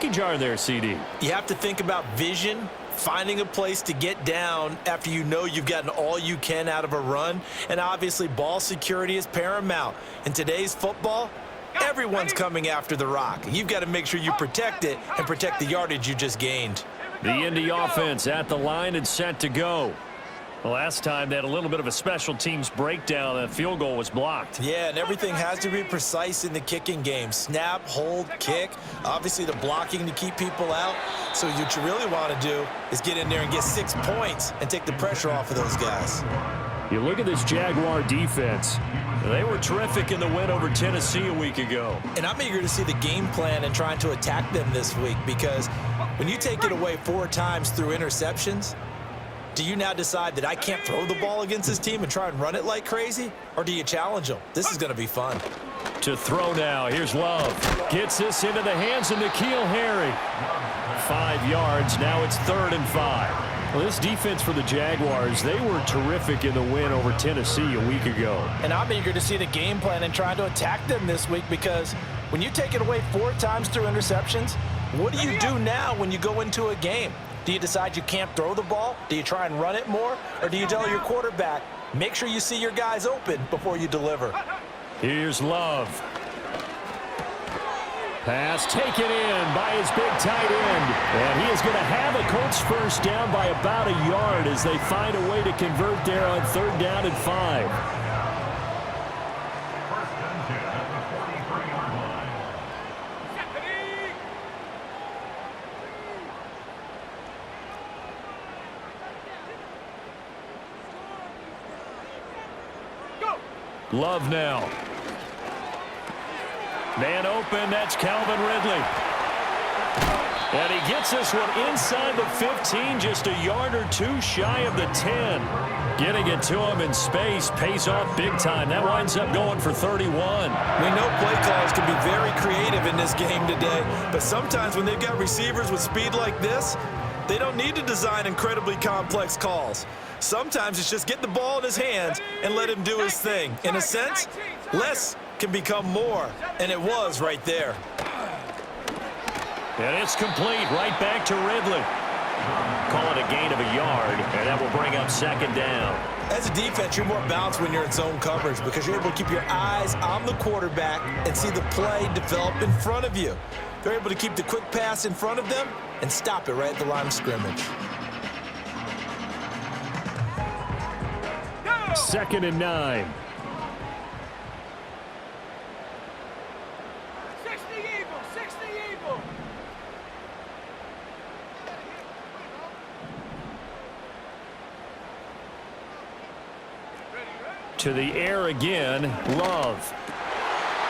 cookie jar there, CD. You have to think about vision, finding a place to get down after you know you've gotten all you can out of a run, and obviously ball security is paramount. In today's football, everyone's coming after the rock. You've got to make sure you protect it and protect the yardage you just gained. The Indy offense at the line and set to go. The last time they had a little bit of a special teams breakdown. That field goal was blocked. Yeah, and everything has to be precise in the kicking game. Snap, hold, kick. Obviously, the blocking to keep people out. So what you really want to do is get in there and get 6 points and take the pressure off of those guys. You look at this Jaguar defense. They were terrific in the win over Tennessee a week ago. And I'm eager to see the game plan and trying to attack them this week, because when you take it away 4 times through interceptions, do you now decide that I can't throw the ball against this team and try and run it like crazy? Or do you challenge them? This is going to be fun. To throw now. Here's Love. Gets this into the hands of N'Keal Harry. 5 yards. Now it's 3rd and 5. Well, this defense for the Jaguars, they were terrific in the win over Tennessee a week ago. And I'm eager to see the game plan and trying to attack them this week, because when you take it away 4 times through interceptions, what do you do now when you go into a game? Do you decide you can't throw the ball? Do you try and run it more? Or do you tell your quarterback, make sure you see your guys open before you deliver? Here's Love. Pass taken in by his big tight end. And he is going to have a Colts first down by about a yard as they find a way to convert there on 3rd down and 5. Love now. Man open, that's Calvin Ridley. And he gets this one inside the 15, just a yard or 2 shy of the 10. Getting it to him in space pays off big time. That winds up going for 31. We know play callers can be very creative in this game today, but sometimes when they've got receivers with speed like this, they don't need to design incredibly complex calls. Sometimes it's just get the ball in his hands and let him do his thing. In a sense, less can become more, and it was right there. And it's complete, right back to Ridley. Call it a gain of a yard, and that will bring up 2nd down. As a defense, you're more balanced when you're in zone coverage, because you're able to keep your eyes on the quarterback and see the play develop in front of you. They're able to keep the quick pass in front of them and stop it right at the line of scrimmage. 2nd and 9. To the air again, Love.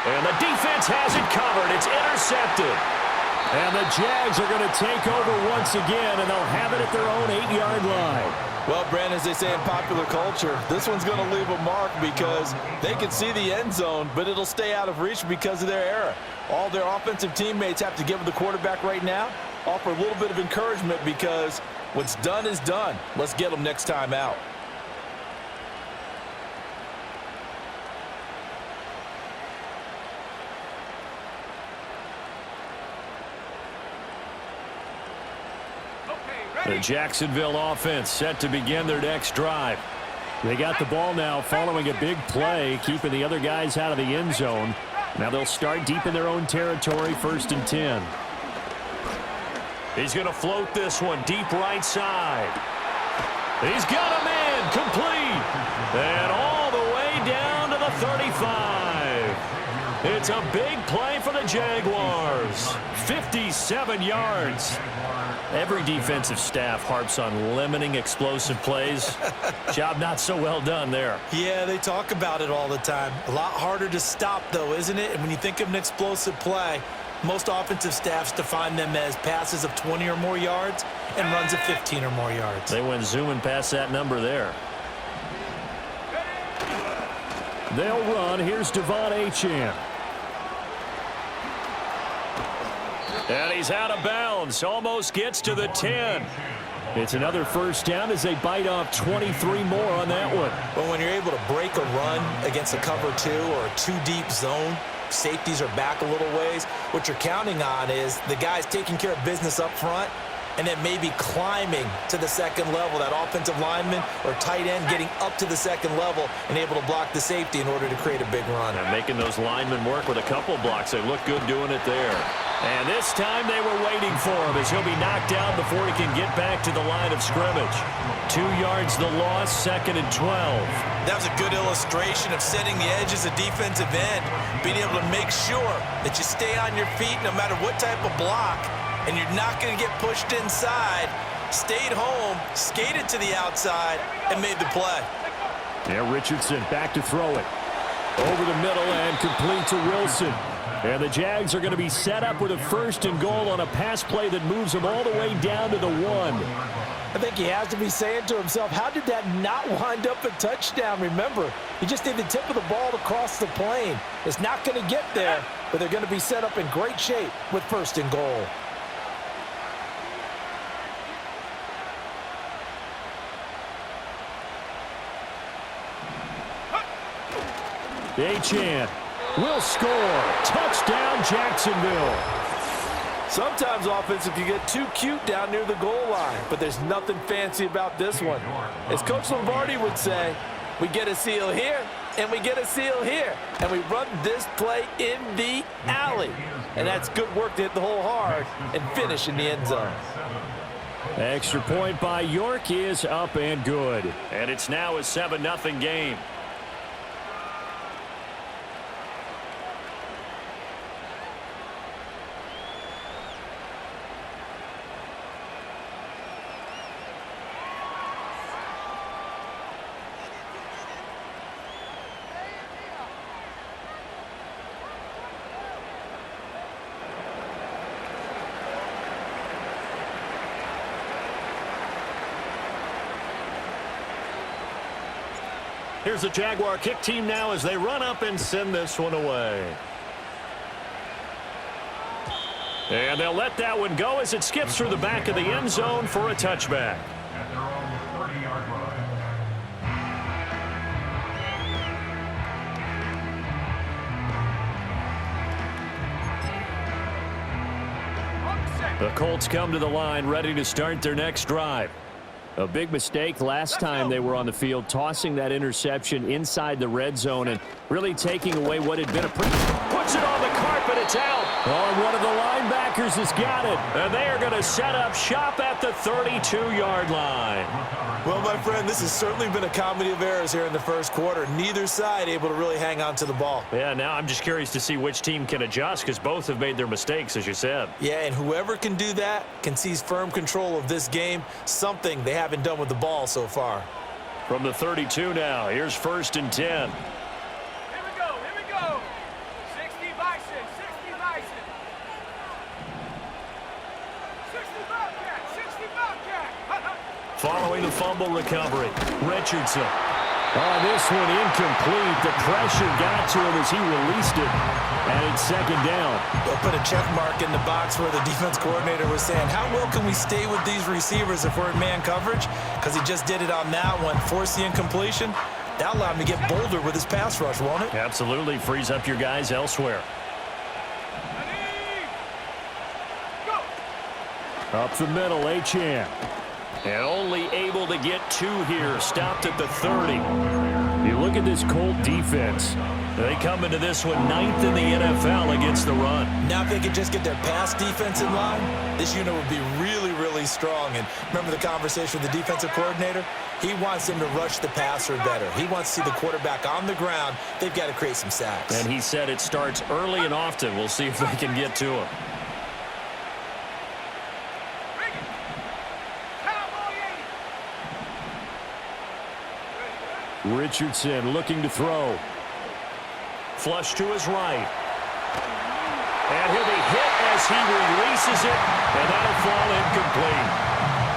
And the defense has it covered. It's intercepted. And the Jags are going to take over once again, and they'll have it at their own 8-yard line. Well, Brandon, as they say in popular culture, this one's going to leave a mark, because they can see the end zone, but it'll stay out of reach because of their error. All their offensive teammates have to give the quarterback right now, offer a little bit of encouragement, because what's done is done. Let's get them next time out. The Jacksonville offense set to begin their next drive. They got the ball now following a big play, keeping the other guys out of the end zone. Now they'll start deep in their own territory, 1st and 10. He's going to float this one deep right side. He's got a man complete. And all the way down to the 35. It's a big play for the Jaguars. 57 yards. Every defensive staff harps on limiting explosive plays. Job not so well done there. Yeah, they talk about it all the time. A lot harder to stop, though, isn't it? And when you think of an explosive play, most offensive staffs define them as passes of 20 or more yards and runs of 15 or more yards. They went zooming past that number there. They'll run. Here's Devon Achane. And he's out of bounds. Almost gets to the 10. It's another first down as they bite off 23 more on that one. Well, when you're able to break a run against a cover 2 or a 2-deep zone, Safeties are back a little ways. What you're counting on is the guys taking care of business up front and then maybe climbing to the second level, that offensive lineman or tight end getting up to the second level and able to block the safety in order to create a big run. And making those linemen work with a couple blocks. They look good doing it there. And this time they were waiting for him as he'll be knocked down before he can get back to the line of scrimmage. 2 yards the loss, 2nd and 12. That was a good illustration of setting the edge as a defensive end, being able to make sure that you stay on your feet no matter what type of block, and you're not going to get pushed inside. Stayed home, skated to the outside, and made the play. Yeah, Richardson back to throw it. Over the middle and complete to Wilson. And the Jags are going to be set up with a 1st and goal on a pass play that moves them all the way down to the 1. I think he has to be saying to himself, how did that not wind up a touchdown? Remember, he just did the tip of the ball across the plane. It's not going to get there, but they're going to be set up in great shape with 1st and goal. Achane will score. Touchdown, Jacksonville. Sometimes offense, if you get too cute down near the goal line, but there's nothing fancy about this one. As Coach Lombardi would say, we get a seal here, and we get a seal here, and we run this play in the alley. And that's good work to hit the hole hard and finish in the end zone. Extra point by York is up and good. And it's now a 7-0 game. Here's the Jaguar kick team now as they run up and send this one away. And they'll let that one go as it skips through the back of the end zone for a touchback. At their own 30-yard line. The Colts come to the line ready to start their next drive. A big mistake last time they were on the field, tossing that interception inside the red zone and really taking away what had been a pretty... Puts it on the carpet, it's out. Oh, one of the linebackers has got it. And they are going to set up shop at the 32-yard line. Well, my friend, this has certainly been a comedy of errors here in the first quarter. Neither side able to really hang on to the ball. Yeah, now I'm just curious to see which team can adjust because both have made their mistakes, as you said. Yeah, and whoever can do that can seize firm control of this game, something they haven't done with the ball so far. From the 32 now, here's 1st and 10. Here we go. 60 Bison, 60 Bison. 60 Bobcat. Following the fumble recovery, Richardson. Oh, this one incomplete. The pressure got to him as he released it. And it's 2nd down. They'll put a check mark in the box where the defense coordinator was saying, how well can we stay with these receivers if we're in man coverage? Because he just did it on that one, forced the incompletion. That allowed him to get bolder with his pass rush, won't it? Absolutely. Frees up your guys elsewhere. Up the middle, Achane. And only able to get 2 here. Stopped at the 30. You look at this Colt defense. They come into this one 9th in the NFL against the run. Now if they could just get their pass defense in line, this unit would be really, really strong. And remember the conversation with the defensive coordinator? He wants them to rush the passer better. He wants to see the quarterback on the ground. They've got to create some sacks. And he said it starts early and often. We'll see if they can get to him. Richardson looking to throw. Flush to his right. And he'll be hit as he releases it, and that'll fall incomplete.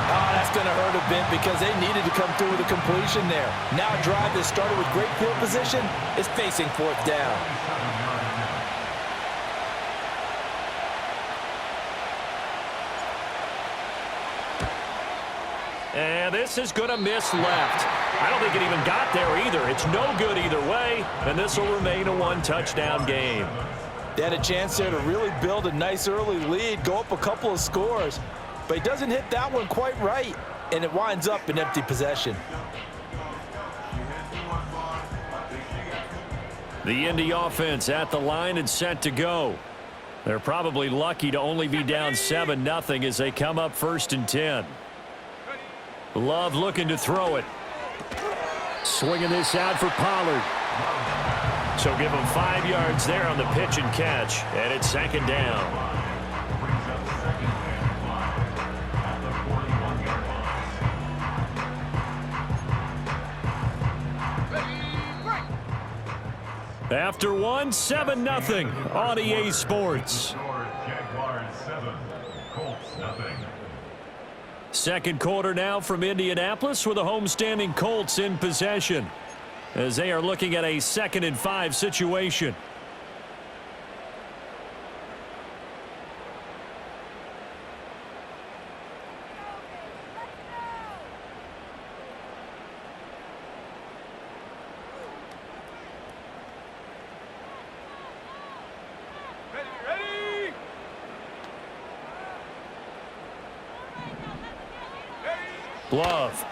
Oh, that's going to hurt a bit because they needed to come through with a completion there. Now a drive that started with great field position is facing 4th down. And this is going to miss left. I don't think it even got there either. It's no good either way, and this will remain a 1-touchdown game. They had a chance there to really build a nice early lead, go up a couple of scores, but he doesn't hit that one quite right, and it winds up in empty possession. The Indy offense at the line and set to go. They're probably lucky to only be down 7-0 as they come up 1st and 10. Love looking to throw it. Swinging this out for Pollard. So give him 5 yards there on the pitch and catch, and it's 2nd down. After 7-0 on EA Sports. Jaguars 7, Colts 0. Second quarter now from Indianapolis with the homestanding Colts in possession as they are looking at a 2nd and 5 situation. Love.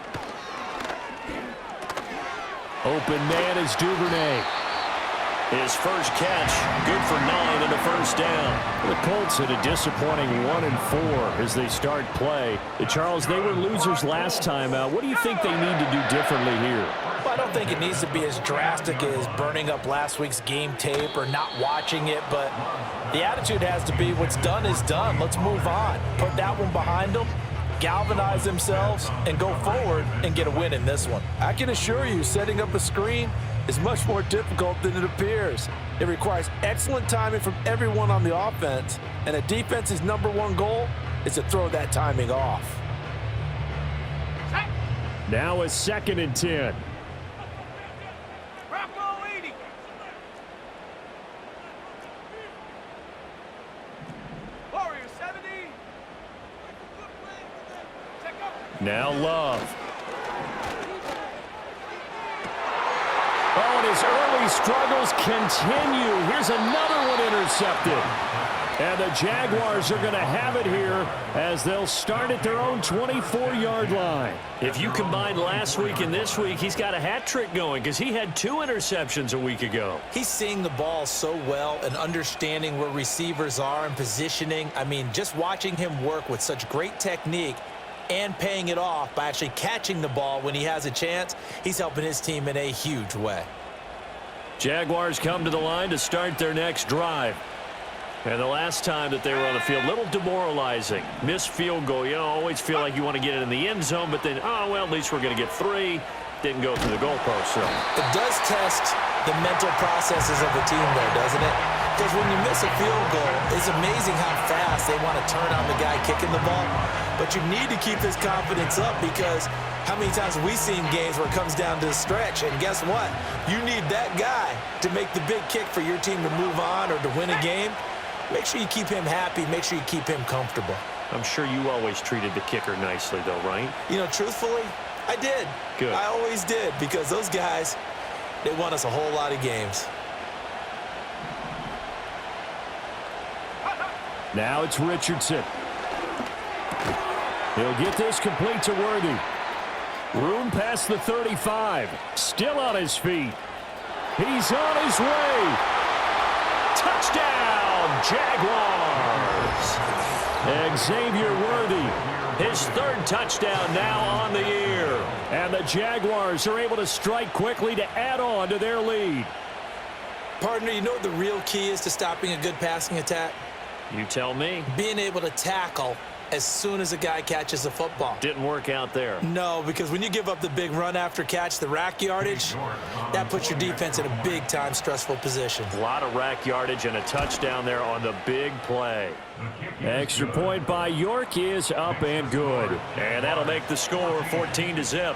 Open man is Duvernay. His first catch, good for 9 and a 1st down. The Colts had a disappointing 1-4 as they start play. Charles, they were losers last time out. What do you think they need to do differently here? Well, I don't think it needs to be as drastic as burning up last week's game tape or not watching it, but the attitude has to be what's done is done. Let's move on. Put that one behind them. Galvanize themselves and go forward and get a win in this one. I can assure you, setting up a screen is much more difficult than it appears. It requires excellent timing from everyone on the offense, and a defense's #1 goal is to throw that timing off. Now a 2nd and 10. Now Love. Oh, and his early struggles continue. Here's another one intercepted. And the Jaguars are going to have it here as they'll start at their own 24-yard line. If you combine last week and this week, he's got a hat trick going because he had 2 interceptions a week ago. He's seeing the ball so well and understanding where receivers are and positioning. I mean, just watching him work with such great technique and paying it off by actually catching the ball when he has a chance, he's helping his team in a huge way. Jaguars come to the line to start their next drive. And the last time that they were on the field, a little demoralizing. Missed field goal. You know, always feel like you want to get it in the end zone, but then, oh, well, at least we're going to get 3. Didn't go through the goalpost. So it does test the mental processes of the team, though, doesn't it? Because when you miss a field goal, it's amazing how fast they want to turn on the guy kicking the ball. But you need to keep this confidence up because how many times have we seen games where it comes down to the stretch? And guess what? You need that guy to make the big kick for your team to move on or to win a game. Make sure you keep him happy. Make sure you keep him comfortable. I'm sure you always treated the kicker nicely, though, right? You know, truthfully, I did. Good. I always did because those guys, they won us a whole lot of games. Now it's Richardson. He'll get this complete to Worthy. Room past the 35. Still on his feet. He's on his way. Touchdown, Jaguars. Xavier Worthy, his 3rd touchdown now on the year. And the Jaguars are able to strike quickly to add on to their lead. Partner, you know what the real key is to stopping a good passing attack? You tell me. Being able to tackle as soon as a guy catches the football. Didn't work out there. No, because when you give up the big run after catch, the rack yardage, that puts your defense in a big-time stressful position. A lot of rack yardage and a touchdown there on the big play. Extra point by York is up and good. And that'll make the score 14-0.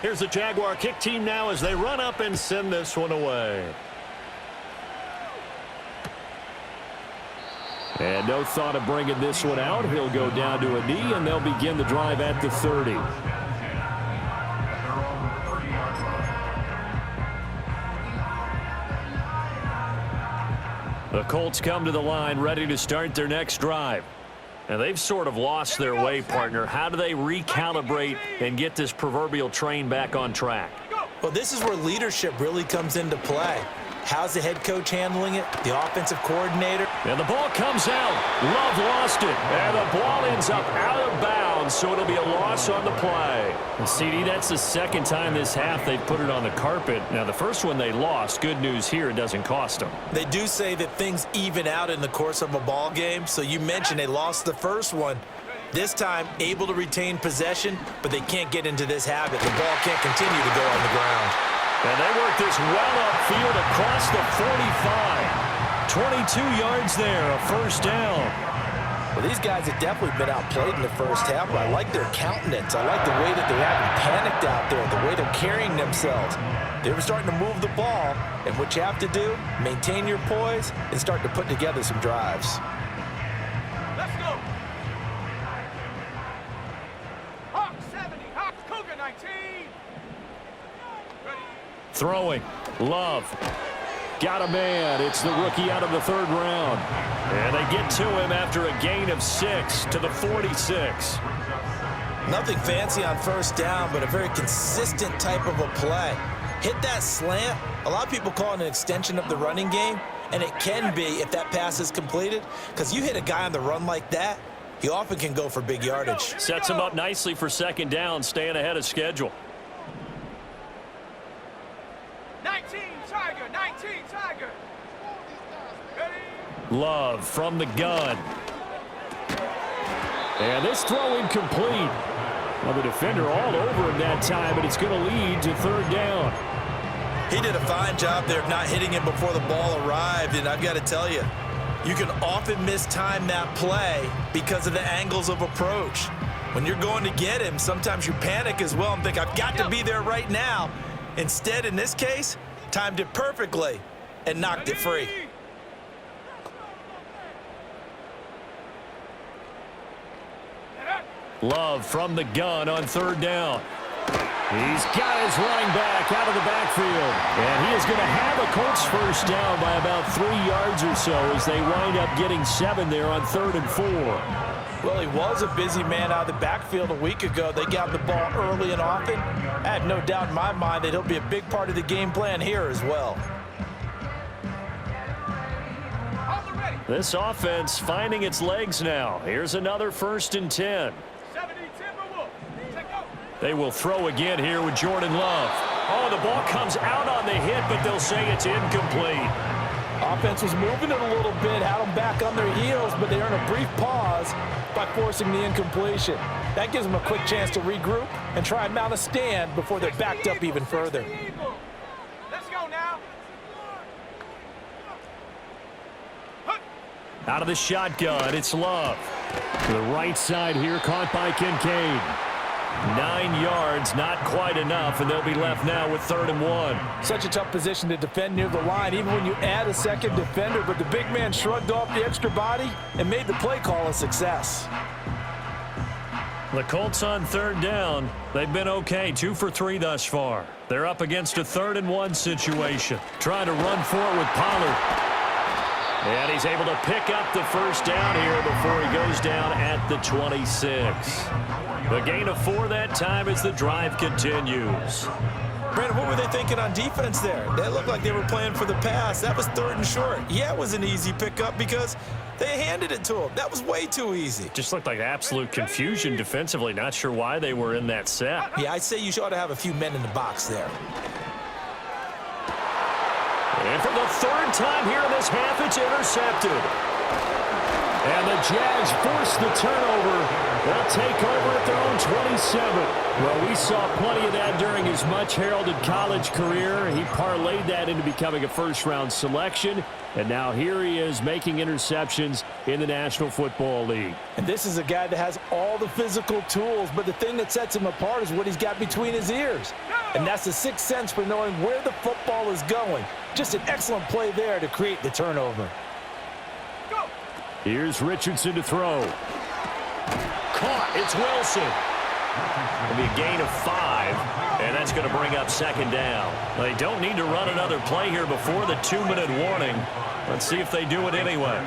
Here's the Jaguar kick team now as they run up and send this one away. And no thought of bringing this one out. He'll go down to a knee, and they'll begin the drive at the 30. The Colts come to the line ready to start their next drive. And they've sort of lost their way, partner. How do they recalibrate and get this proverbial train back on track? Well, this is where leadership really comes into play. How's the head coach handling it? The offensive coordinator? And the ball comes out. Love lost it. And the ball ends up out of bounds, so it'll be a loss on the play. And CD, that's the second time this half they've put it on the carpet. Now, the first one they lost. Good news here, it doesn't cost them. They do say that things even out in the course of a ball game. So you mentioned they lost the first one. This time, able to retain possession, but they can't get into this habit. The ball can't continue to go on the ground. And they work this well upfield across the 45. 22 yards there, a first down. Well, these guys have definitely been outplayed in the first half, but I like their countenance. I like the way that they haven't panicked out there, the way they're carrying themselves. They were starting to move the ball, and what you have to do, maintain your poise and start to put together some drives. Let's go. Hawk 70, Hawk Cougar 19. Ready. Throwing. Love. Got a man. It's the rookie out of the third round. And they get to him after a gain of 6 to the 46. Nothing fancy on first down, but a very consistent type of a play. Hit that slant. A lot of people call it an extension of the running game, and it can be if that pass is completed, because you hit a guy on the run like that, he often can go for big yardage. Sets him up nicely for second down, staying ahead of schedule. 19 Tiger, 19 Tiger. Ready. Love from the gun. And this throw incomplete. Well, the defender all over him that time, but it's going to lead to third down. He did a fine job there of not hitting him before the ball arrived, and I've got to tell you, you can often mistime that play because of the angles of approach. When you're going to get him, sometimes you panic as well and think, I've got to be there right now. Instead, in this case, timed it perfectly and knocked it free. Love from the gun on third down. He's got his running back out of the backfield. And he is going to have a Colts first down by about 3 yards or so as they wind up getting 7 there on 3rd and 4. Well, he was a busy man out of the backfield a week ago. They got the ball early and often. I have no doubt in my mind that he'll be a big part of the game plan here as well. This offense finding its legs now. Here's another 1st and 10. 70 Timberwolves. Take go. They will throw again here with Jordan Love. Oh, the ball comes out on the hit, but they'll say it's incomplete. Offense was moving it a little bit, had them back on their heels, but they earn a brief pause by forcing the incompletion. That gives them a quick chance to regroup and try and mount a stand before they're backed up even further. Let's go now. Out of the shotgun, it's Love. To the right side here, caught by Kincaid. 9 yards, not quite enough, and they'll be left now with 3rd and 1. Such a tough position to defend near the line, even when you add a second defender, but the big man shrugged off the extra body and made the play call a success. The Colts on 3rd down. They've been okay, 2 for 3 thus far. They're up against a 3rd and 1 situation. Trying to run for it with Pollard. And he's able to pick up the first down here before he goes down at the 26. The gain of 4 that time as the drive continues. Brandon, what were they thinking on defense there? They looked like they were playing for the pass. That was 3rd and short. Yeah, it was an easy pickup because they handed it to him. That was way too easy. Just looked like absolute confusion defensively. Not sure why they were in that set. Yeah, I'd say you ought to have a few men in the box there. And for the 3rd time here in this half, it's intercepted. And the Jags force the turnover. They'll take over at their own 27. Well, we saw plenty of that during his much-heralded college career. He parlayed that into becoming a first-round selection. And now here he is making interceptions in the National Football League. And this is a guy that has all the physical tools, but the thing that sets him apart is what he's got between his ears. And that's the sixth sense for knowing where the football is going. Just an excellent play there to create the turnover. Here's Richardson to throw. Caught. It's Wilson. It'll be a gain of 5, and that's going to bring up second down. They don't need to run another play here before the 2-minute warning. Let's see if they do it anyway.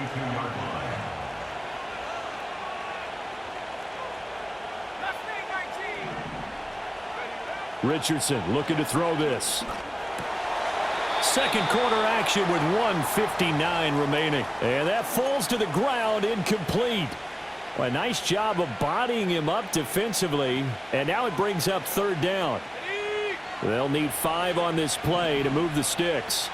Richardson looking to throw this. Second quarter action with 1:59 remaining. And that falls to the ground, incomplete. Well, a nice job of bodying him up defensively. And now it brings up third down. They'll need 5 on this play to move the sticks.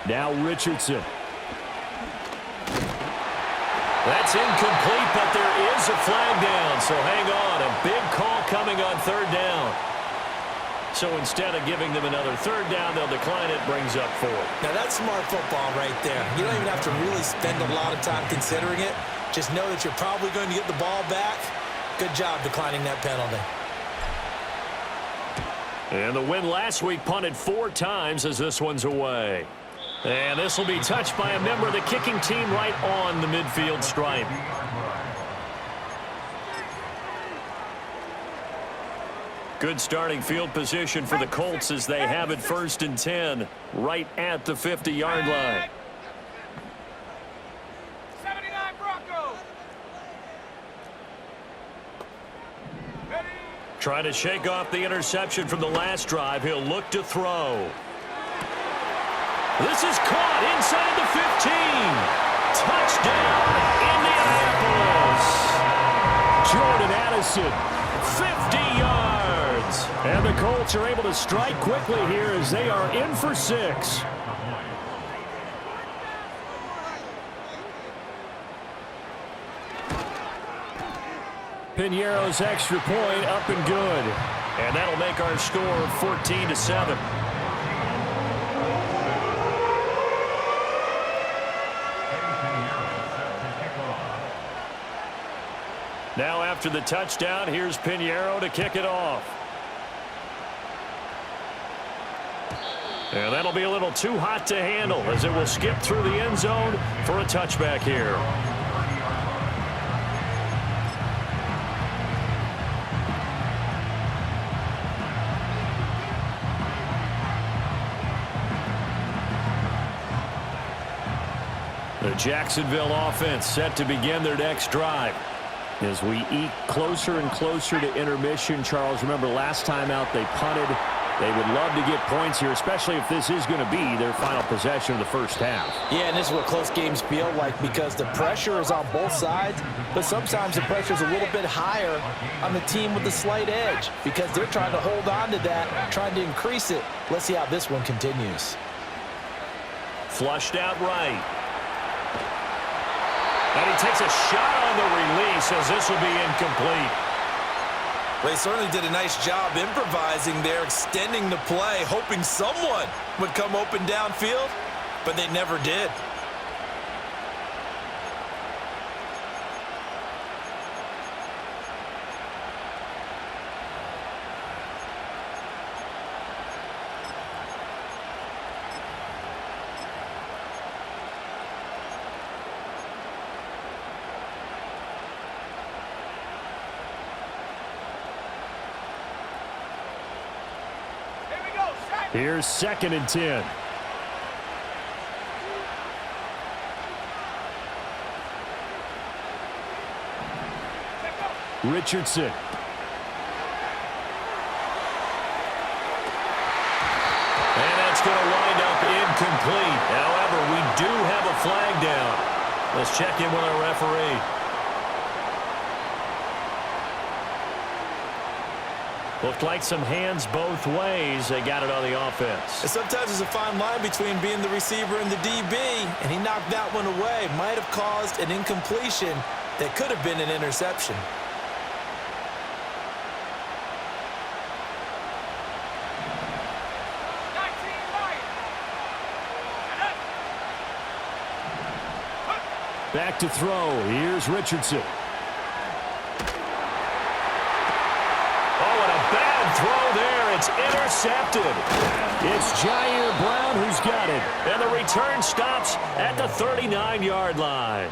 Now Richardson. That's incomplete, but there is a flag down, so hang on. A big call coming on third down. So instead of giving them another third down, they'll decline it, brings up 4. Now that's smart football right there. You don't even have to really spend a lot of time considering it. Just know that you're probably going to get the ball back. Good job declining that penalty. And the win last week punted 4 times as this one's away. And this will be touched by a member of the kicking team right on the midfield stripe. Good starting field position for the Colts as they have it 1st and 10 right at the 50-yard line. 79 Broncos. Trying to shake off the interception from the last drive. He'll look to throw. This is caught inside the 15. Touchdown, Indianapolis. Jordan Addison, 50 yards. And the Colts are able to strike quickly here as they are in for 6. Piñeiro's extra point up and good. And that'll make our score 14-7. Now after the touchdown, here's Piñeiro to kick it off. And that'll be a little too hot to handle as it will skip through the end zone for a touchback here. The Jacksonville offense set to begin their next drive. As we eke closer and closer to intermission, Charles, remember last time out they punted. They would love to get points here, especially if this is going to be their final possession of the first half. Yeah, and this is what close games feel like because the pressure is on both sides, but sometimes the pressure is a little bit higher on the team with the slight edge because they're trying to hold on to that, trying to increase it. Let's see how this one continues. Flushed out right. And he takes a shot on the release as this will be incomplete. They certainly did a nice job improvising there, extending the play, hoping someone would come open downfield, but they never did. Here's 2nd and 10. Richardson. And that's going to wind up incomplete. However, we do have a flag down. Let's check in with our referee. Looked like some hands both ways. They got it on the offense. And sometimes there's a fine line between being the receiver and the DB, and he knocked that one away. Might have caused an incompletion that could have been an interception. Back to throw. Here's Richardson. intercepted. It's Jair Brown who's got it. And the return stops at the 39-yard line.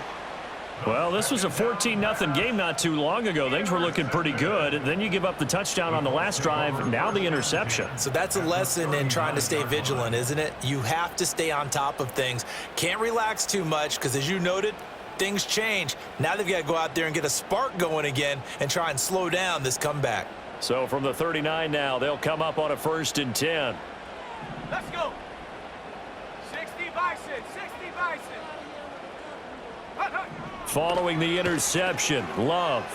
Well, this was a 14-0 game not too long ago. Things were looking pretty good. Then you give up the touchdown on the last drive. Now the interception. So that's a lesson in trying to stay vigilant, isn't it? You have to stay on top of things. Can't relax too much because, as you noted, things change. Now they've got to go out there and get a spark going again and try and slow down this comeback. So from the 39 now, they'll come up on a 1st and 10. Let's go. 60 Bison. 60 Bison. Hut, hut. Following the interception, Love.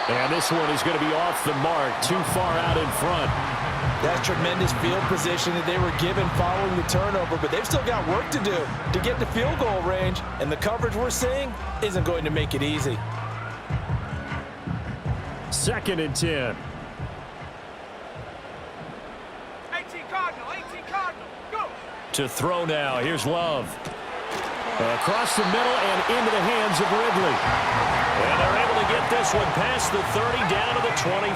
And this one is going to be off the mark, too far out in front. That's tremendous field position that they were given following the turnover, but they've still got work to do to get to field goal range, and the coverage we're seeing isn't going to make it easy. 2nd and 10. 18 Cardinal. 18 Cardinal. Go. To throw now, here's Love. Across the middle and into the hands of Ridley. And they're able to get this one past the 30 down to the 25.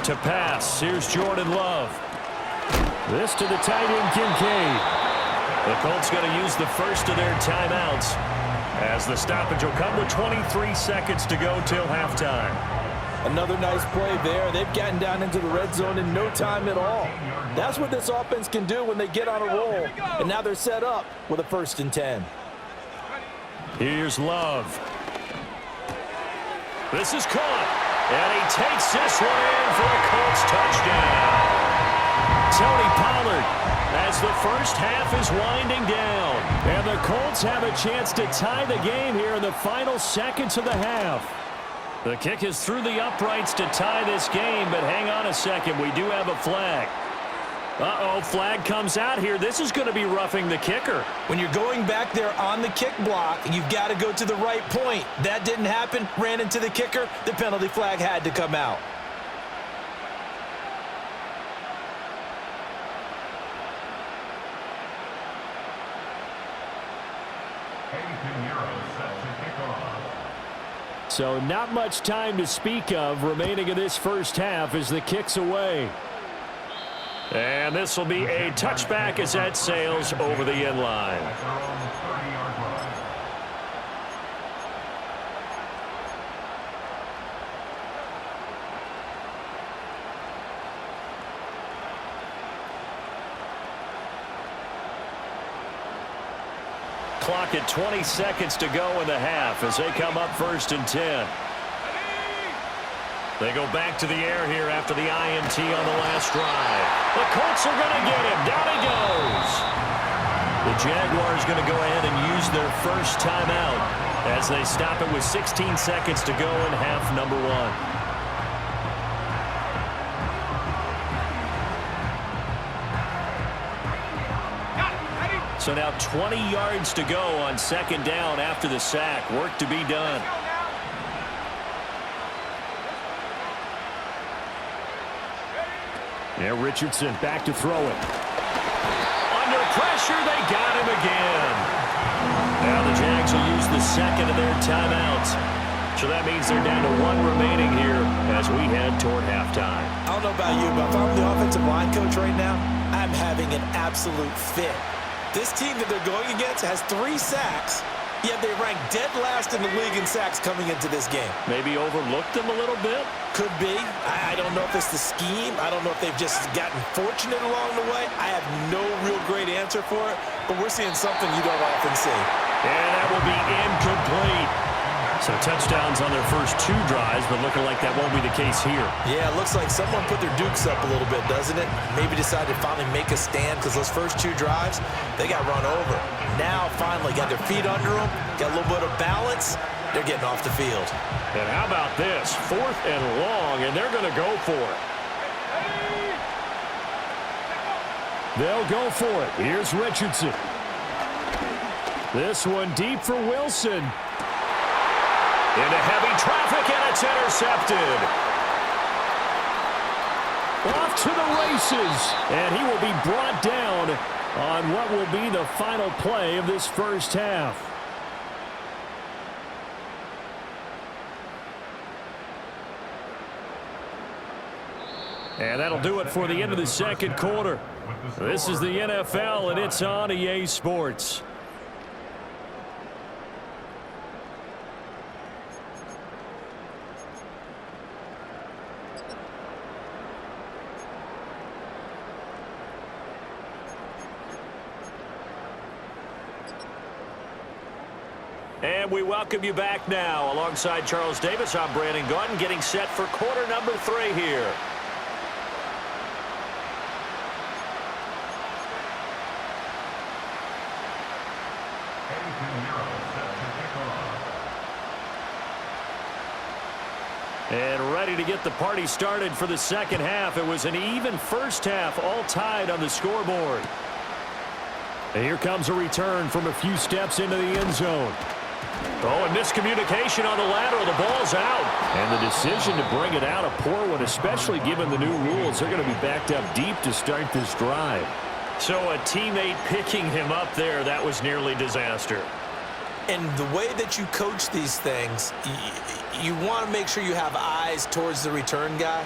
To pass, here's Jordan Love. This to the tight end, Kincaid. The Colts going to use the first of their timeouts as the stoppage will come with 23 seconds to go till halftime. Another nice play there. They've gotten down into the red zone in no time at all. That's what this offense can do when they get on a roll. And now they're set up with a 1st and 10. Here's Love. This is caught. And he takes this one in for a Colts touchdown. Tony Pollard as the first half is winding down. And the Colts have a chance to tie the game here in the final seconds of the half. The kick is through the uprights to tie this game, but hang on a second. We do have a flag. Uh-oh, flag comes out here. This is going to be roughing the kicker. When you're going back there on the kick block, you've got to go to the right point. That didn't happen. Ran into the kicker. The penalty flag had to come out. So not much time to speak of remaining in this first half as the kick's away. And this will be a touchback as that sails over the end line. Clock at 20 seconds to go in the half as they come up 1st and 10. They go back to the air here after the INT on the last drive. The Colts are going to get him. Down he goes. The Jaguars going to go ahead and use their first timeout as they stop it with 16 seconds to go in half number 1. So now 20 yards to go on 2nd down after the sack. Work to be done. Now Richardson back to throw it. Under pressure, they got him again. Now the Jags will use the 2nd of their timeouts. So that means they're down to 1 remaining here as we head toward halftime. I don't know about you, but if I'm the offensive line coach right now, I'm having an absolute fit. This team that they're going against has 3 sacks, yet they rank dead last in the league in sacks coming into this game. Maybe overlooked them a little bit? Could be. I don't know if it's the scheme. I don't know if they've just gotten fortunate along the way. I have no real great answer for it, but we're seeing something you don't often see. And that will be incomplete. So touchdowns on their first 2 drives, but looking like that won't be the case here. Yeah, it looks like someone put their dukes up a little bit, doesn't it? Maybe decided to finally make a stand because those first 2 drives, they got run over. Now, finally, got their feet under them, got a little bit of balance. They're getting off the field. And how about this? 4th and long, and they're going to go for it. They'll go for it. Here's Richardson. This one deep for Wilson. Into heavy traffic, and it's intercepted. Off to the races, and he will be brought down on what will be the final play of this first half. And that'll do it for the end of the second quarter. This is the NFL, and it's on EA Sports. And we welcome you back now. Alongside Charles Davis, I'm Brandon Gaudin, getting set for quarter number 3 here. And ready to get the party started for the second half. It was an even first half, all tied on the scoreboard. And here comes a return from a few steps into the end zone. Oh, and miscommunication on the lateral. The ball's out. And the decision to bring it out, a poor one, especially given the new rules. They're going to be backed up deep to start this drive. So a teammate picking him up there, that was nearly disaster. And the way that you coach these things, you want to make sure you have eyes towards the return guy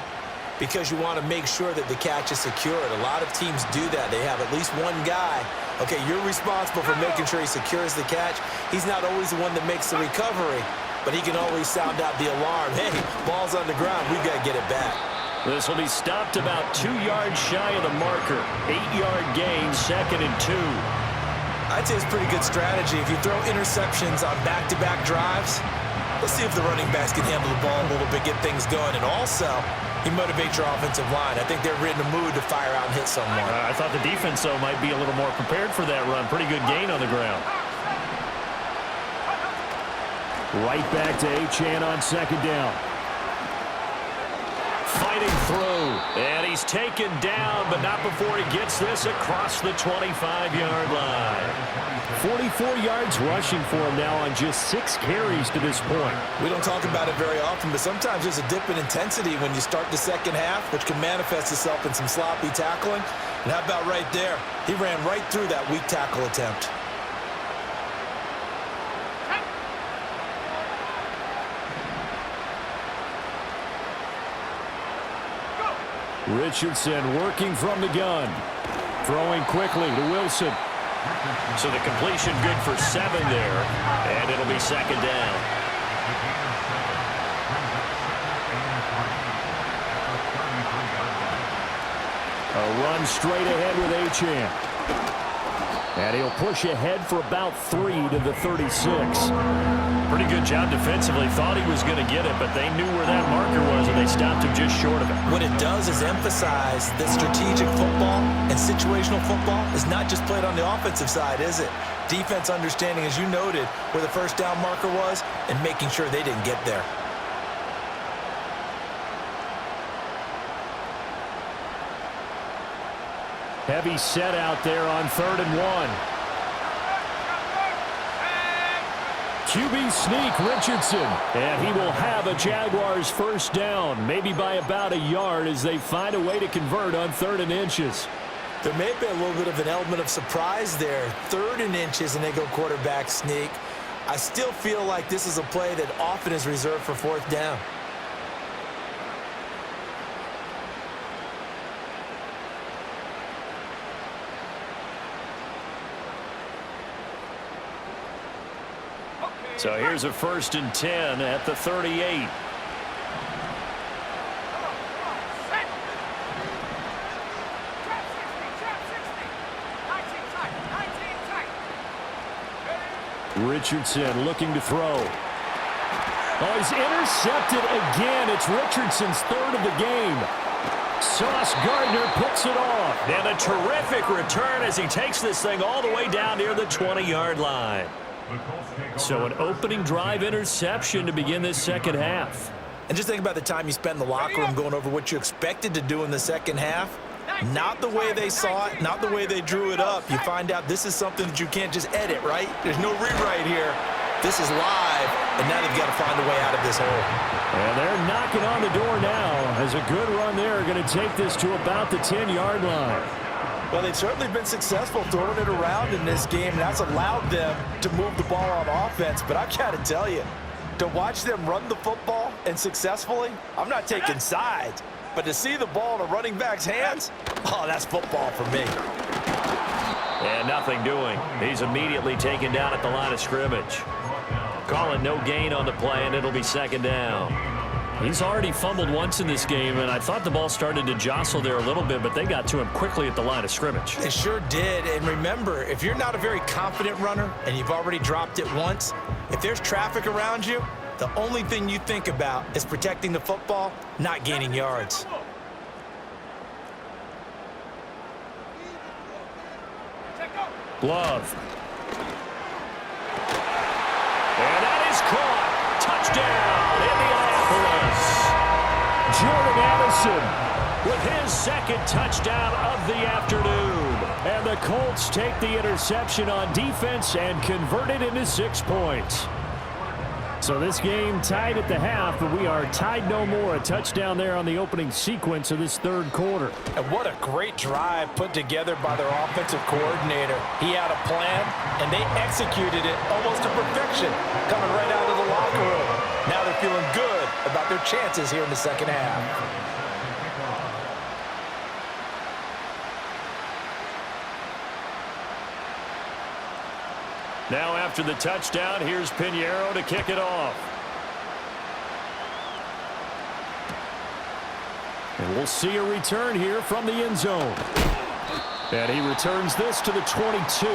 because you want to make sure that the catch is secured. A lot of teams do that. They have at least one guy. Okay, you're responsible for making sure he secures the catch. He's not always the one that makes the recovery, but he can always sound out the alarm. Hey, ball's on the ground. We've got to get it back. This will be stopped about 2 yards shy of the marker. 8-yard gain, 2nd and 2. I'd say it's a pretty good strategy. If you throw interceptions on back-to-back drives, let's see if the running backs can handle the ball a little bit, get things going, and also he motivates your offensive line. I think they're in the mood to fire out and hit someone. I thought the defense, though, might be a little more prepared for that run. Pretty good gain on the ground. Right back to Achane on 2nd down. Fighting through, and he's taken down, but not before he gets this across the 25-yard line. 44 yards rushing for him now on just 6 carries to this point. We don't talk about it very often, but sometimes there's a dip in intensity when you start the second half, which can manifest itself in some sloppy tackling. And how about right there? He ran right through that weak tackle attempt. Richardson working from the gun. Throwing quickly to Wilson. So the completion good for 7 there. And it'll be 2nd down. A run straight ahead with Achane. And he'll push ahead for about 3 to the 36. Pretty good job defensively. Thought he was going to get it, but they knew where that marker was, and they stopped him just short of it. What it does is emphasize that strategic football and situational football is not just played on the offensive side, is it? Defense understanding, as you noted, where the first down marker was and making sure they didn't get there. Heavy set out there on 3rd and 1. QB sneak, Richardson. And he will have a Jaguars first down, maybe by about a yard as they find a way to convert on 3rd and inches. There may be a little bit of an element of surprise there. 3rd and inches and they go quarterback sneak. I still feel like this is a play that often is reserved for 4th down. So here's a 1st and 10 at the 38. Richardson looking to throw. Oh, he's intercepted again. It's Richardson's 3rd of the game. Sauce Gardner picks it off. And a terrific return as he takes this thing all the way down near the 20-yard line. So an opening drive interception to begin this second half. And just think about the time you spent in the locker room going over what you expected to do in the second half. Not the way they saw it, not the way they drew it up. You find out this is something that you can't just edit, right? There's no rewrite here. This is live, and now they've got to find a way out of this hole. And they're knocking on the door now as a good run there. Going to take this to about the 10-yard line. Well, they've certainly been successful throwing it around in this game, and that's allowed them to move the ball on offense. But I've got to tell you, to watch them run the football and successfully, I'm not taking sides. but to see the ball in a running back's hands, oh, that's football for me. And nothing doing. He's immediately taken down at the line of scrimmage. Call it no gain on the play, and it'll be second down. He's already fumbled once in this game, and I thought the ball started to jostle there a little bit, but they got to him quickly at the line of scrimmage. They sure did. And remember, if you're not a very confident runner and you've already dropped it once, if there's traffic around you, the only thing you think about is protecting the football, not gaining yards. Glove. And that is caught. Touchdown, Indianapolis. Jordan Addison with his second touchdown of the afternoon. And the Colts take the interception on defense and convert it into 6 points. So this game tied at the half, but we are tied no more. A touchdown there on the opening sequence of this third quarter. And what a great drive put together by their offensive coordinator. He had a plan, and they executed it almost to perfection, coming right out of the locker room. Now they're feeling good about their chances here in the second half. Now after the touchdown, here's Pinheiro to kick it off. And we'll see a return here from the end zone. And he returns this to the 22.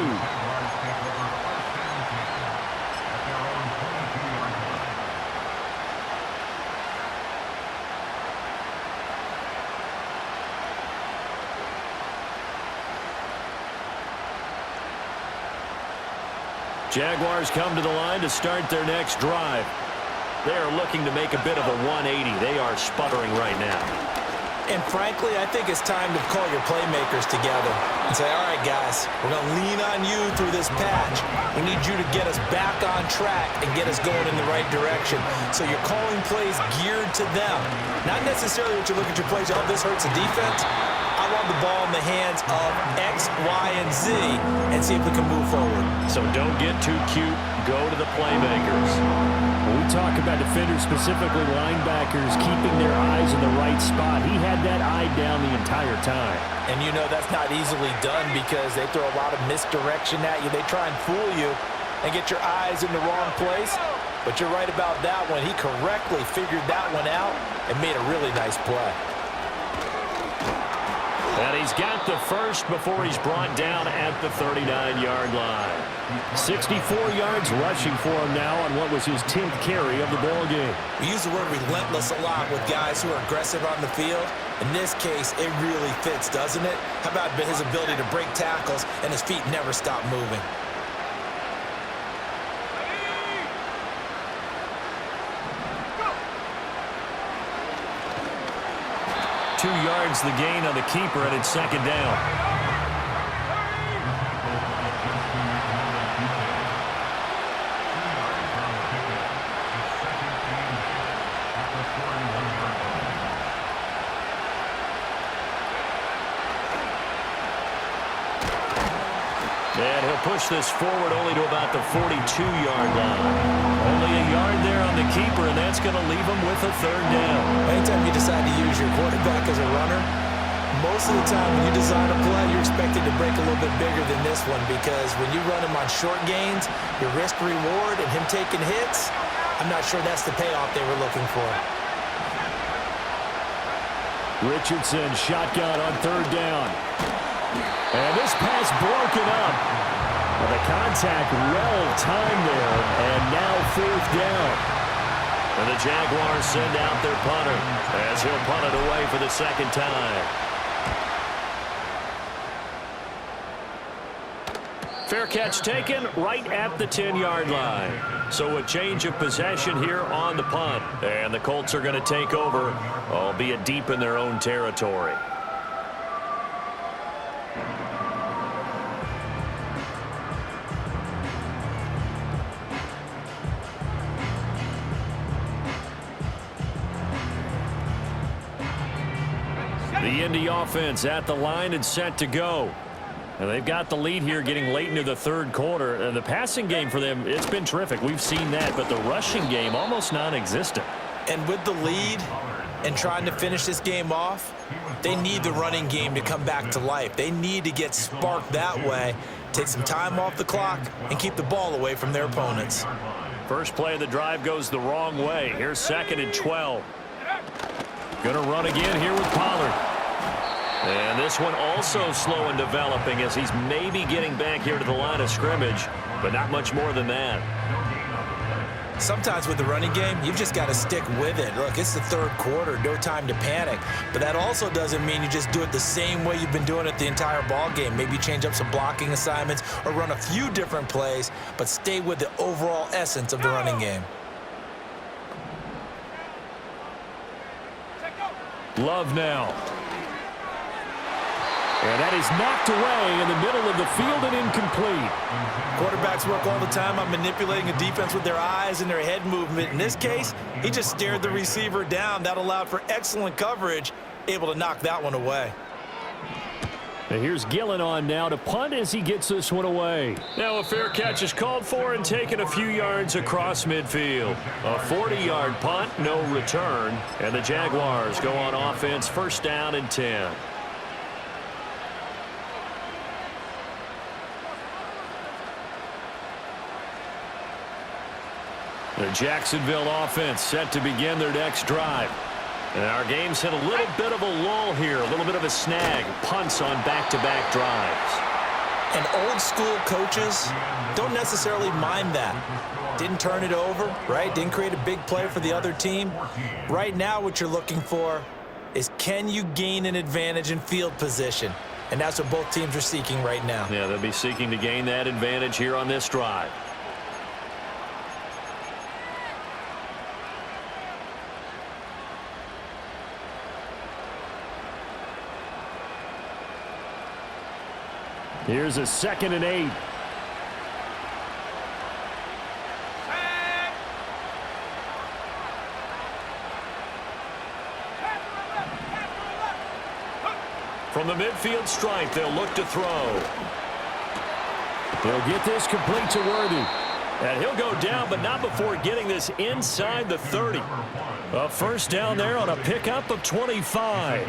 Jaguars come to the line to start their next drive. They are looking to make a bit of a 180. They are sputtering right now. And frankly, I think it's time to call your playmakers together and say, all right, guys, we're going to lean on you through this patch. We need you to get us back on track and get us going in the right direction. So you're calling plays geared to them. Not necessarily what you look at your plays, oh, this hurts the defense. I want the ball in the hands of X, Y, and Z and see if we can move forward. So don't get too cute. Go to the playmakers. When we talk about defenders, specifically linebackers, keeping their eyes in the right spot, he had that eye down the entire time. And you know that's not easily done because they throw a lot of misdirection at you. They try and fool you and get your eyes in the wrong place. But you're right about that one. He correctly figured that one out and made a really nice play. And he's got the first before he's brought down at the 39-yard line. 64 yards rushing for him now on what was his 10th carry of the ball game. We use the word relentless a lot with guys who are aggressive on the field. In this case, it really fits, doesn't it? How about his ability to break tackles and his feet never stop moving? Two yards the gain on the keeper, and it's second down. And he'll push this forward only to about the 42-yard line. Only a yard there on the keeper, and that's going to leave him with a third down. Anytime you decide to use your quarterback as a runner, most of the time when you design a play, you're expected to break a little bit bigger than this one because when you run him on short gains, your risk-reward and him taking hits, I'm not sure that's the payoff they were looking for. Richardson shotgun on third down. And this pass broken up. Well, the contact well-timed there, and now fourth down. And the Jaguars send out their punter as he'll punt it away for the second time. Fair catch taken right at the 10-yard line. So a change of possession here on the punt. And the Colts are going to take over, albeit deep in their own territory. The Indy offense at the line and set to go. And they've got the lead here getting late into the third quarter. And the passing game for them, it's been terrific. We've seen that. But the rushing game, almost non-existent. And with the lead, and trying to finish this game off, they need the running game to come back to life. They need to get sparked that way, take some time off the clock, and keep the ball away from their opponents. First play of the drive goes the wrong way. Here's 2nd and 12. Gonna run again here with Pollard. And this one also slow in developing as he's maybe getting back here to the line of scrimmage, but not much more than that. Sometimes with the running game, you've just got to stick with it. Look, it's the third quarter, no time to panic. But that also doesn't mean you just do it the same way you've been doing it the entire ball game. Maybe change up some blocking assignments or run a few different plays, but stay with the overall essence of the running game. Love now. And that is knocked away in the middle of the field and incomplete. Quarterbacks work all the time on manipulating a defense with their eyes and their head movement. In this case, he just stared the receiver down. That allowed for excellent coverage, able to knock that one away. And here's Gillen on now to punt as he gets this one away. Now a fair catch is called for and taken a few yards across midfield. A 40-yard punt, no return. And the Jaguars go on offense, 1st down and 10. The Jacksonville offense set to begin their next drive. And our game's hit a little bit of a lull here, a little bit of a snag. Punts on back-to-back drives. And old-school coaches don't necessarily mind that. Didn't turn it over, right? Didn't create a big play for the other team. Right now what you're looking for is, can you gain an advantage in field position? And that's what both teams are seeking right now. Yeah, they'll be seeking to gain that advantage here on this drive. Here's a 2nd and 8. From the midfield stripe, they'll look to throw. They'll get this complete to Worthy. And he'll go down, but not before getting this inside the 30. A 1st down there on a pickup of 25.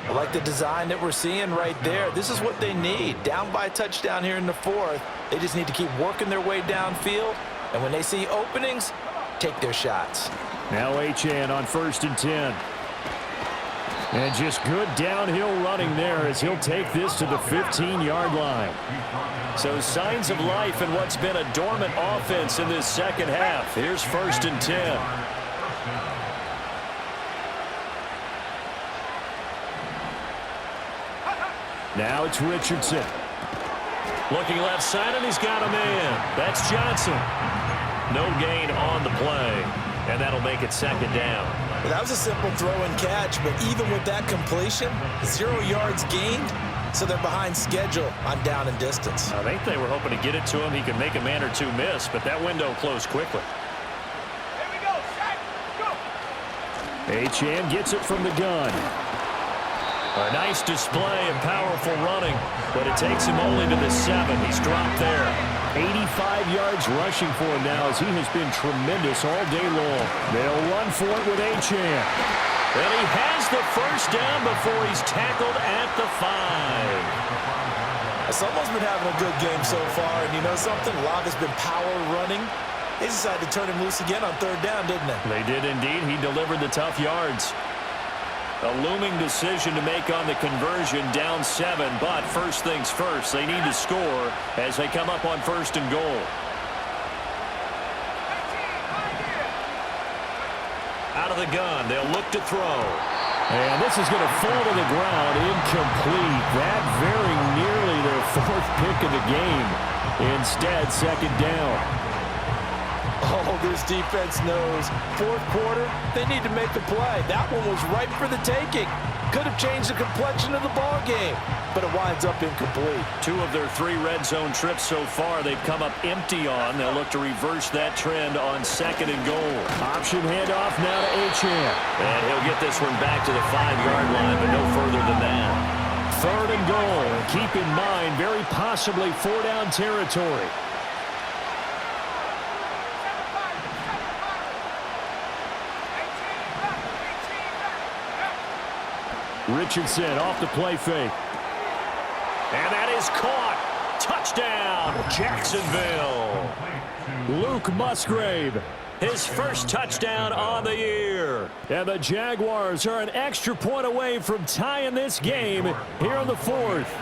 I like the design that we're seeing right there. This is what they need. Down by a touchdown here in the 4th. They just need to keep working their way downfield. And when they see openings, take their shots. Now Achane on 1st and 10. And just good downhill running there as he'll take this to the 15-yard line. So signs of life in what's been a dormant offense in this second half. Here's 1st and 10. Now it's Richardson. Looking left side, and he's got a man. That's Johnson. No gain on the play, and that'll make it 2nd down. Well, that was a simple throw and catch, but even with that completion, 0 yards gained, so they're behind schedule on down and distance. I think they were hoping to get it to him. He could make a man or two miss, but that window closed quickly. Here we go, Shaq. Go. Achane gets it from the gun. A nice display of powerful running, but it takes him only to the 7. He's dropped there. 85 yards rushing for him now as he has been tremendous all day long. They'll run for it with Achane. And he has the 1st down before he's tackled at the 5. Someone's been having a good game so far, and you know something? A lot has been power running. They decided to turn him loose again on 3rd down, didn't they? They did indeed. He delivered the tough yards. A looming decision to make on the conversion, down 7, but first things first, they need to score as they come up on 1st and goal. Out of the gun, they'll look to throw. And this is going to fall to the ground, incomplete. That very nearly their 4th pick of the game. Instead, 2nd down. Oh, this defense knows. 4th quarter, they need to make a play. That one was ripe for the taking. Could have changed the complexion of the ball game, but it winds up incomplete. 2 of their 3 red zone trips so far, they've come up empty on. They'll look to reverse that trend on 2nd and goal. Option handoff now to Achane. And he'll get this one back to the 5-yard line, but no further than that. 3rd and goal. Keep in mind, very possibly 4-down territory. Richardson off the play fake. And that is caught. Touchdown, Jacksonville. Luke Musgrave, his first touchdown on the year. And the Jaguars are an extra point away from tying this game here in the fourth.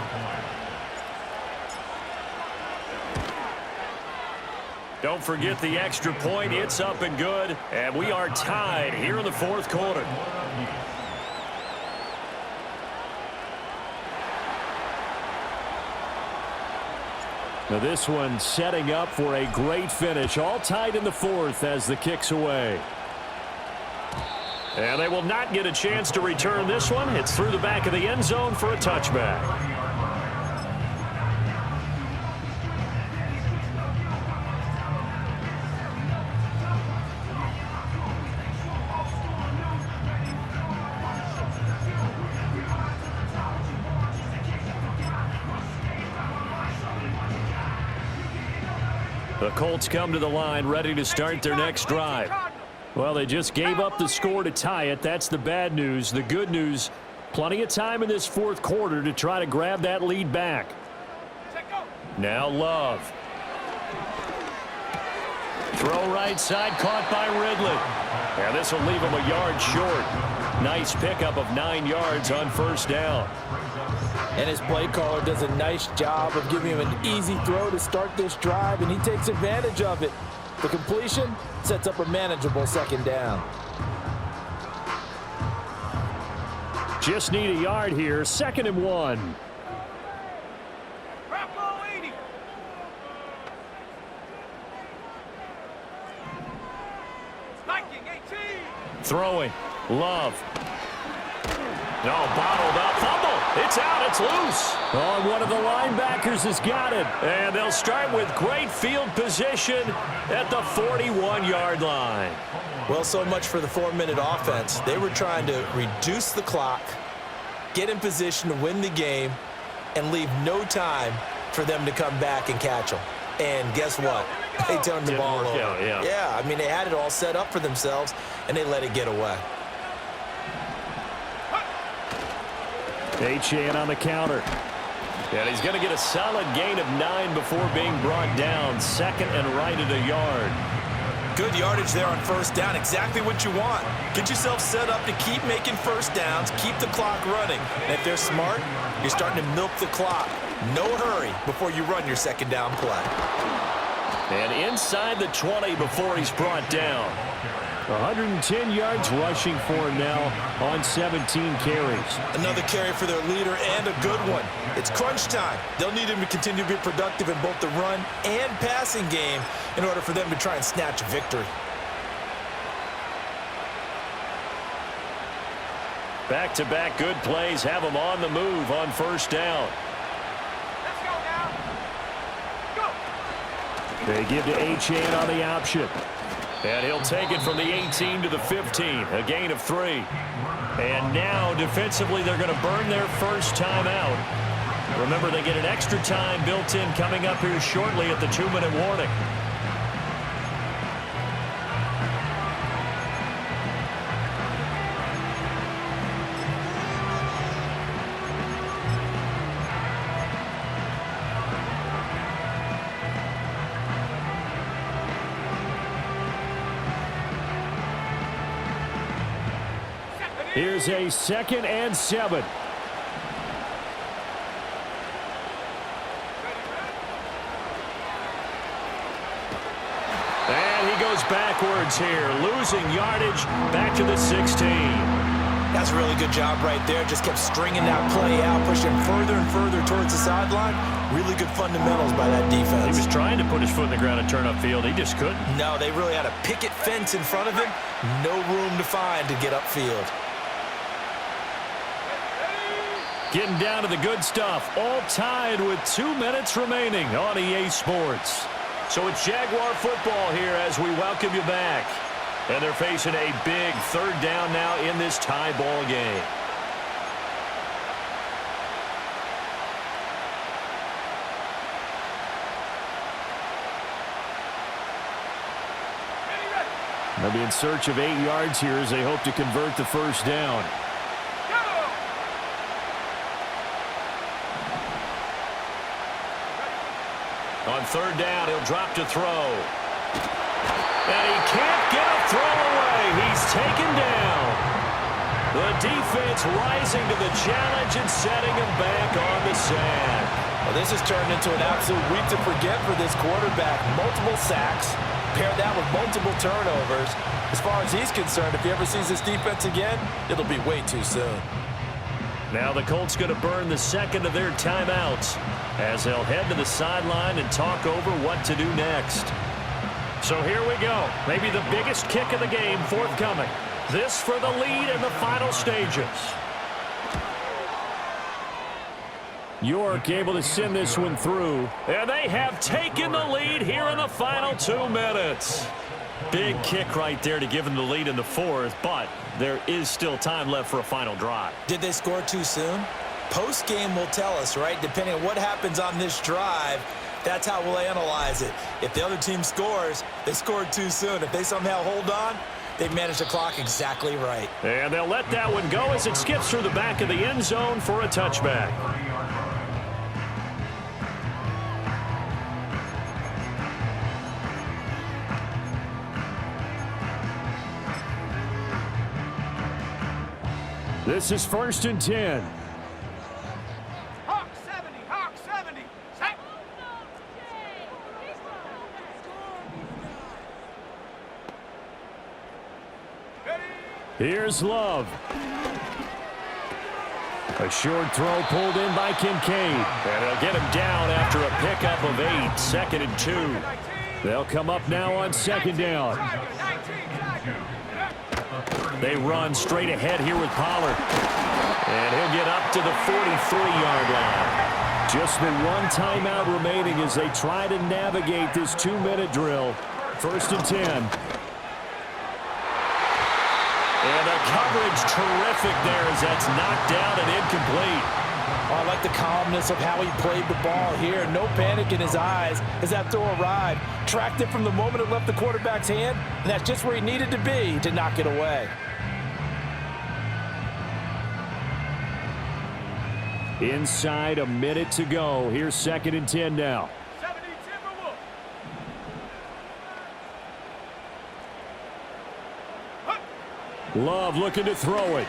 Don't forget the extra point. It's up and good. And we are tied here in the fourth quarter. Now this one setting up for a great finish. All tied in the fourth as the kick's away. And they will not get a chance to return this one. It's through the back of the end zone for a touchback. The Colts come to the line ready to start their next drive. Well, they just gave up the score to tie it. That's the bad news. The good news, plenty of time in this fourth quarter to try to grab that lead back. Now Love. Throw right side, caught by Ridley. And this will leave him a yard short. Nice pickup of 9 yards on first down. And his play caller does a nice job of giving him an easy throw to start this drive, and he takes advantage of it. The completion sets up a manageable second down. Just need a yard here. 2nd and 1. Throwing. Love. No, bottled up. Fumble. It's out. It's loose. Oh, one of the linebackers has got it. And they'll start with great field position at the 41-yard line. Well, so much for the 4-minute offense. They were trying to reduce the clock, get in position to win the game, and leave no time for them to come back and catch them. And guess what? They turned the ball over. Yeah, I mean, they had it all set up for themselves, and they let it get away. Achane on the counter. And he's going to get a solid gain of 9 before being brought down. 2nd and right at a yard. Good yardage there on first down. Exactly what you want. Get yourself set up to keep making first downs, keep the clock running. And if they're smart, you're starting to milk the clock. No hurry before you run your second down play. And inside the 20 before he's brought down. 110 yards rushing for him now on 17 carries. Another carry for their leader and a good one. It's crunch time. They'll need him to continue to be productive in both the run and passing game in order for them to try and snatch a victory. Back-to-back good plays have him on the move on first down. Let's go now. Go. They give to Achane on the option. And he'll take it from the 18 to the 15, a gain of 3. And now, defensively, they're going to burn their first time out. Remember, they get an extra time built in coming up here shortly at the 2-minute warning. Here's a 2nd and 7. And he goes backwards here, losing yardage back to the 16. That's a really good job right there. Just kept stringing that play out, pushing further and further towards the sideline. Really good fundamentals by that defense. He was trying to put his foot in the ground and turn upfield. He just couldn't. No, they really had a picket fence in front of him. No room to find to get upfield. Getting down to the good stuff. All tied with 2 minutes remaining on EA Sports. So it's Jaguar football here as we welcome you back. And they're facing a big 3rd down now in this tie ball game. They'll be in search of 8 yards here as they hope to convert the first down. On third down, he'll drop to throw. And he can't get a throw away. He's taken down. The defense rising to the challenge and setting him back on the sand. Well, this has turned into an absolute week to forget for this quarterback. Multiple sacks, pair that with multiple turnovers. As far as he's concerned, if he ever sees this defense again, it'll be way too soon. Now the Colts going to burn the second of their timeouts as they'll head to the sideline and talk over what to do next. So here we go. Maybe the biggest kick of the game forthcoming. This for the lead in the final stages. York able to send this one through. And they have taken the lead here in the final 2 minutes. Big kick right there to give them the lead in the fourth, but there is still time left for a final drive. Did they score too soon? Post-game will tell us, right? Depending on what happens on this drive, that's how we'll analyze it. If the other team scores, they scored too soon. If they somehow hold on, they've managed the clock exactly right. And they'll let that one go as it skips through the back of the end zone for a touchback. This is 1st and 10. Hawk 70, Hawk 70. Set. Ready. Here's Love. A short throw pulled in by Kincaid. And they'll get him down after a pickup of 8. 2nd and 2. They'll come up now on 2nd down. They run straight ahead here with Pollard. And he'll get up to the 43-yard line. Just the one timeout remaining as they try to navigate this 2-minute drill. 1st and 10. And the coverage terrific there as that's knocked down and incomplete. Oh, I like the calmness of how he played the ball here. No panic in his eyes as that throw arrived. Tracked it from the moment it left the quarterback's hand, and that's just where he needed to be to knock it away. Inside a minute to go. Here's 2nd and 10 now. 70 Timberwolves. Love looking to throw it.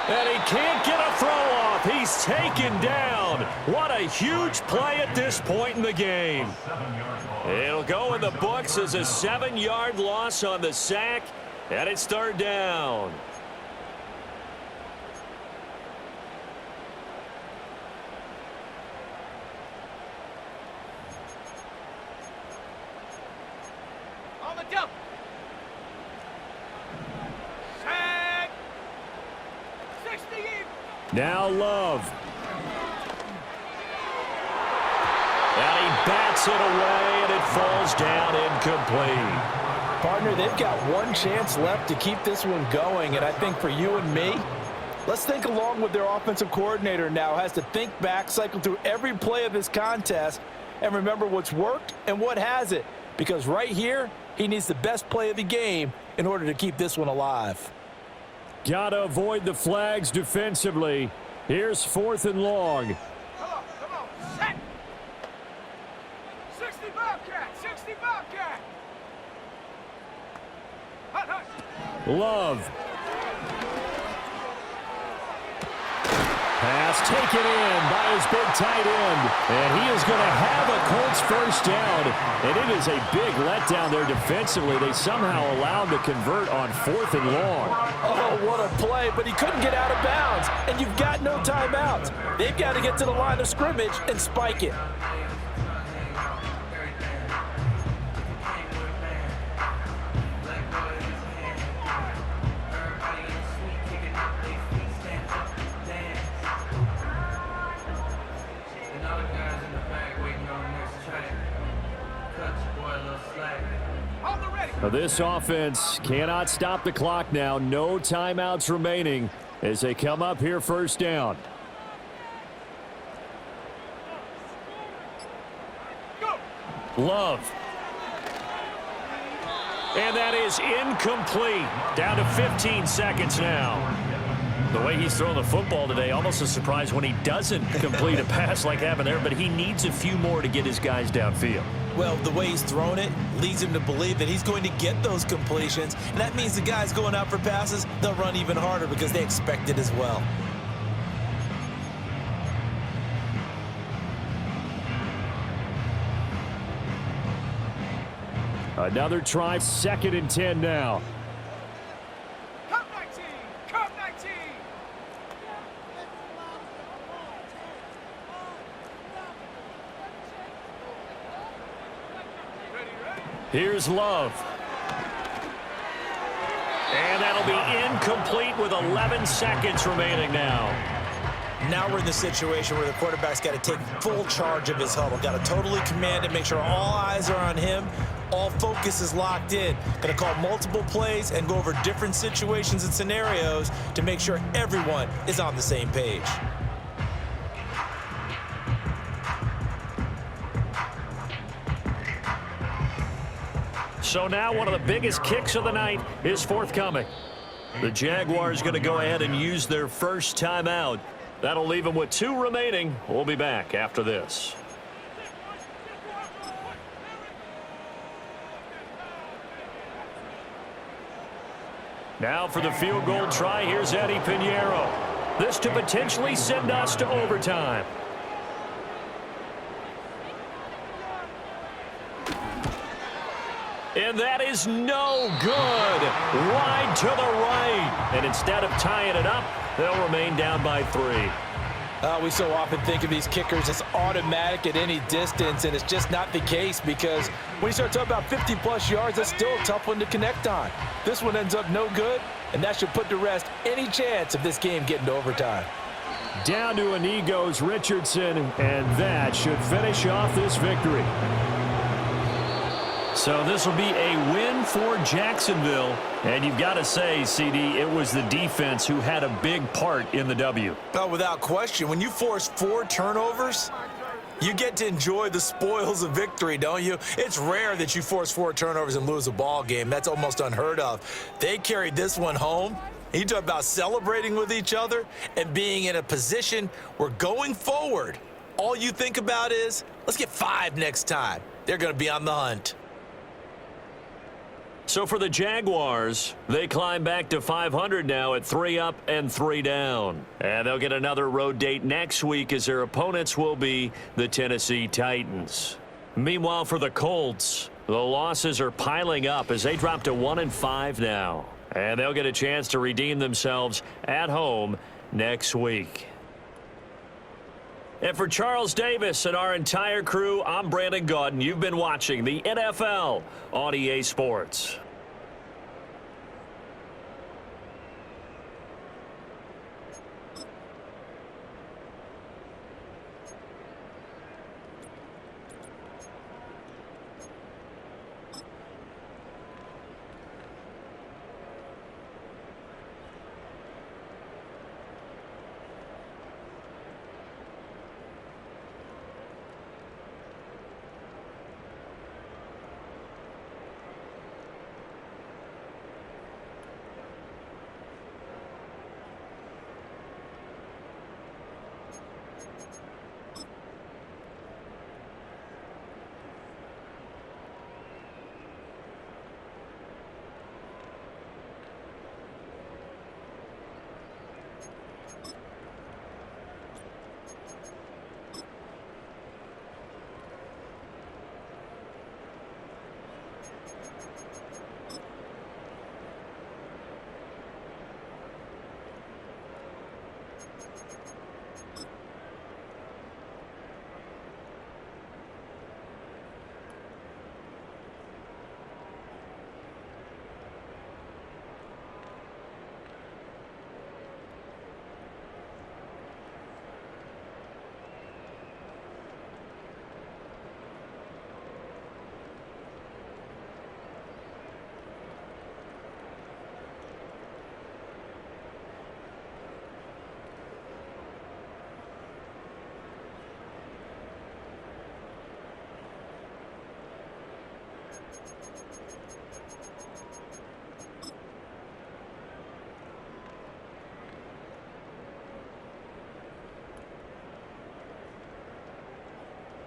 And he can't get a throw off. He's taken down. What a huge play at this point in the game. It'll go in the books as a 7-yard loss on the sack, and it's 3rd down. On the jump. Set. 60 even. Now Love. And he bats it away, and it falls down incomplete. Partner, they've got one chance left to keep this one going, and I think for you and me, let's think along with their offensive coordinator now. Has to think back, cycle through every play of this contest, and remember what's worked and what hasn't. Because right here, he needs the best play of the game in order to keep this one alive. Gotta avoid the flags defensively. Here's 4th and long. Come on, set. 60 Bobcat, 60 Bobcat. Hut, hut. Love. Pass taken in by his big tight end. And he is going to have a Colts 1st down. And it is a big letdown there defensively. They somehow allowed to convert on 4th and long. Oh, what a play, but he couldn't get out of bounds. And you've got no timeouts. They've got to get to the line of scrimmage and spike it. This offense cannot stop the clock now. No timeouts remaining as they come up here 1st down. Go. Love. And that is incomplete. Down to 15 seconds now. The way he's throwing the football today, almost a surprise when he doesn't complete a pass like happened there, but he needs a few more to get his guys downfield. Well, the way he's thrown it leads him to believe that he's going to get those completions, and that means the guys going out for passes, they'll run even harder because they expect it as well. Another try, 2nd and 10 now. Come 19! Come 19! Here's Love. And that'll be incomplete with 11 seconds remaining now. Now we're in the situation where the quarterback's got to take full charge of his huddle. Got to totally command it, make sure all eyes are on him. All focus is locked in. Got to call multiple plays and go over different situations and scenarios to make sure everyone is on the same page. So now one of the biggest kicks of the night is forthcoming. The Jaguars going to go ahead and use their first timeout. That'll leave them with 2 remaining. We'll be back after this. Now for the field goal try, here's Eddie Pinheiro. This to potentially send us to overtime. And that is no good. Wide to the right. And instead of tying it up, they'll remain down by 3. We so often think of these kickers as automatic at any distance, and it's just not the case because when you start talking about 50-plus yards, that's still a tough one to connect on. This one ends up no good, and that should put to rest any chance of this game getting to overtime. Down to a knee goes Richardson, and that should finish off this victory. So this will be a win for Jacksonville. And you've got to say, CD, it was the defense who had a big part in the W. Oh, without question. When you force 4 turnovers, you get to enjoy the spoils of victory, don't you? It's rare that you force 4 turnovers and lose a ball game. That's almost unheard of. They carried this one home. You talk about celebrating with each other and being in a position where going forward, all you think about is, let's get 5 next time. They're going to be on the hunt. So for the Jaguars, they climb back to 500 now at 3 up and 3 down. And they'll get another road date next week as their opponents will be the Tennessee Titans. Meanwhile, for the Colts, the losses are piling up as they drop to 1-5 now. And they'll get a chance to redeem themselves at home next week. And for Charles Davis and our entire crew, I'm Brandon Gaudin. You've been watching the NFL on EA Sports.